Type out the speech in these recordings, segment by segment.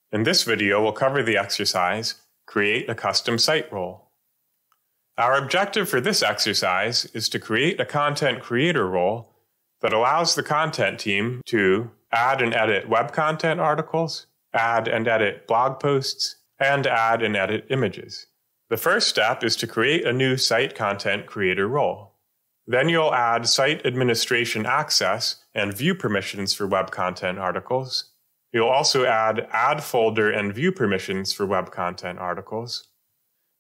In this video, we'll cover the exercise, Create a Custom Site Role. Our objective for this exercise is to create a content creator role that allows the content team to add and edit web content articles, add and edit blog posts, and add and edit images. The first step is to create a new site content creator role. Then you'll add site administration access and view permissions for web content articles. You'll also add folder and view permissions for web content articles.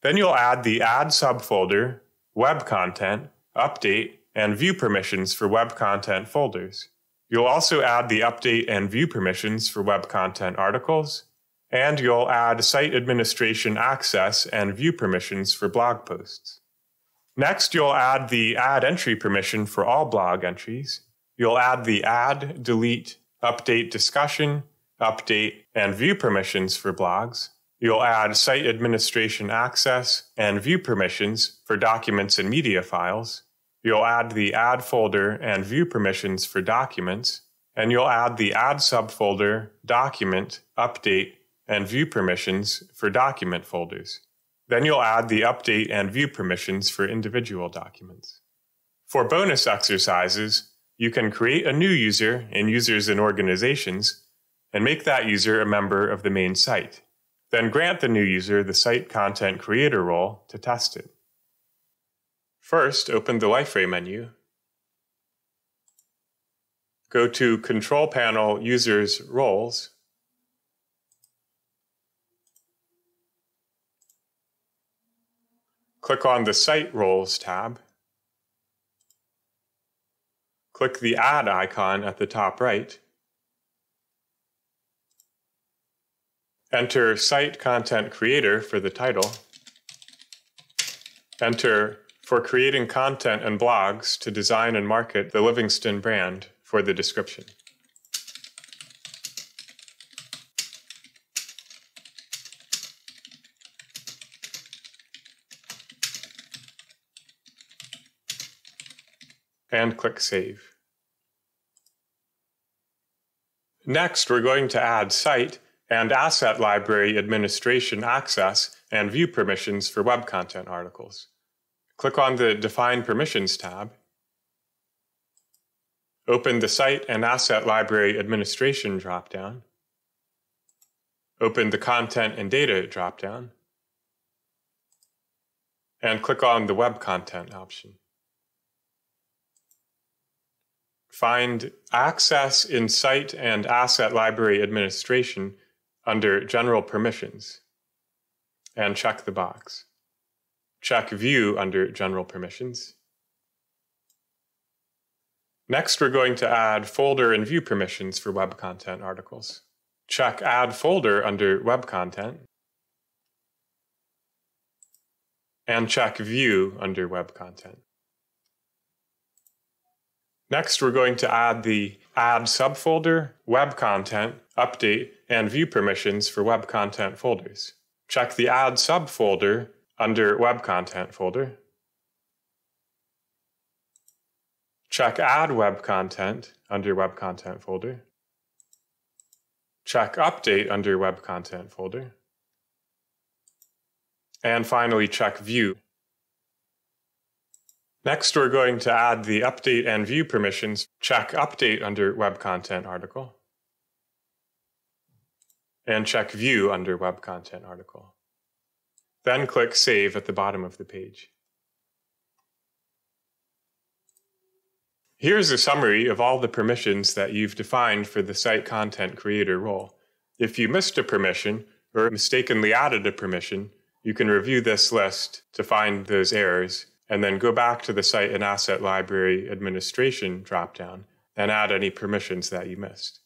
Then you'll add the add subfolder, web content, update, and view permissions for web content folders. You'll also add the update and view permissions for web content articles, and you'll add site administration access and view permissions for blog posts. Next, you'll add the add entry permission for all blog entries. You'll add the add, delete, update discussion, update, and view permissions for blogs. You'll add site administration access and view permissions for documents and media files. You'll add the add folder and view permissions for documents, and you'll add the add subfolder, document, update, and view permissions for document folders. Then you'll add the update and view permissions for individual documents. For bonus exercises, you can create a new user in Users and Organizations and make that user a member of the main site. Then grant the new user the Site Content Creator role to test it. First, open the Liferay menu. Go to Control Panel Users Roles. Click on the Site Roles tab. Click the Add icon at the top right. Enter Site Content Creator for the title. Enter For Creating Content and Blogs to Design and Market the Livingston Brand for the description. And click Save. Next, we're going to add site and asset library administration access and view permissions for web content articles. Click on the Define Permissions tab. Open the Site and Asset Library Administration dropdown. Open the Content and Data dropdown. And click on the Web Content option. Find Access in Site and Asset Library Administration under General Permissions, and check the box. Check View under General Permissions. Next, we're going to add folder and view permissions for web content articles. Check Add Folder under Web Content, and check View under Web Content. Next, we're going to add the Add subfolder, Web Content, Update, and View permissions for web content folders. Check the Add subfolder under Web Content folder. Check Add Web Content under Web Content folder. Check Update under Web Content folder. And finally, check View. Next, we're going to add the Update and View permissions. Check Update under Web Content article. And check View under Web Content article. Then click Save at the bottom of the page. Here's a summary of all the permissions that you've defined for the Site Content Creator role. If you missed a permission or mistakenly added a permission, you can review this list to find those errors, and then go back to the Site and Asset Library Administration dropdown and add any permissions that you missed.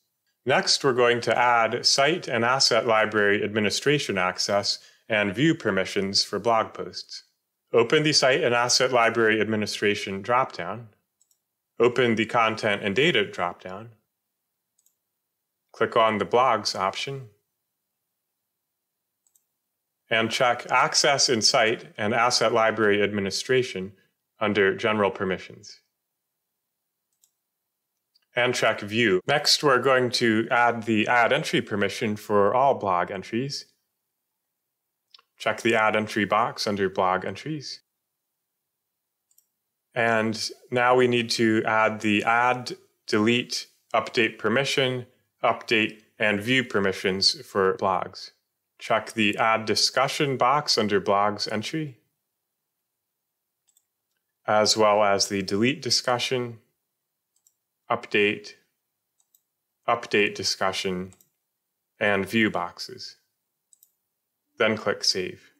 Next, we're going to add Site and Asset Library Administration access and view permissions for blog posts. Open the Site and Asset Library Administration dropdown. Open the Content and Data dropdown. Click on the Blogs option. And check Access in Site and Asset Library Administration under General Permissions. and check View. Next, we're going to add the Add Entry permission for all blog entries. Check the Add Entry box under Blog Entries. And now we need to add the Add, Delete, Update Permission, Update, and View permissions for blogs. Check the Add Discussion box under Blogs entry, as well as the Delete Discussion, Update, Update Discussion, and View boxes. Then click Save.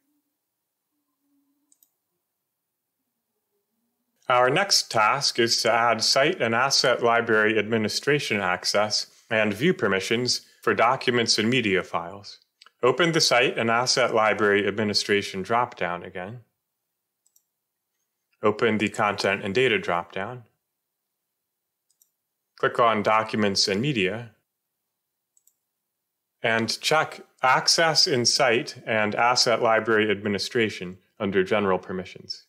Our next task is to add Site and Asset Library Administration access and view permissions for documents and media files. Open the Site and Asset Library Administration dropdown again. Open the Content and Data dropdown. Click on Documents and Media, and check Access in Site and Asset Library Administration under General Permissions.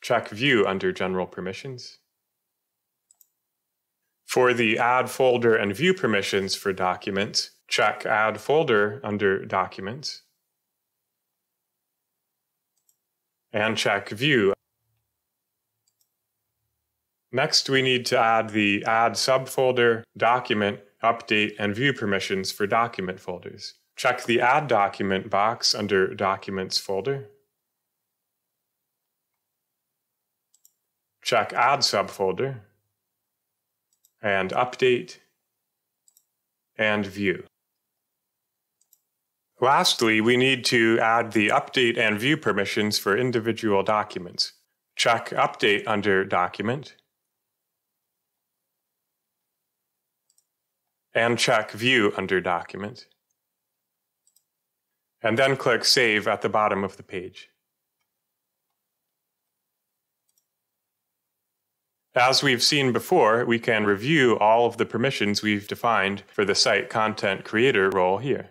Check View under General Permissions. For the Add Folder and View permissions for documents, check Add Folder under Documents, and check View. Next, we need to add the Add Subfolder, Document, Update, and View permissions for document folders. Check the Add Document box under Documents folder. Check Add Subfolder, and Update, and View. Lastly, we need to add the Update and View permissions for individual documents. Check Update under Document, and check View under Document, and then click Save at the bottom of the page. As we've seen before, we can review all of the permissions we've defined for the Site Content Creator role here.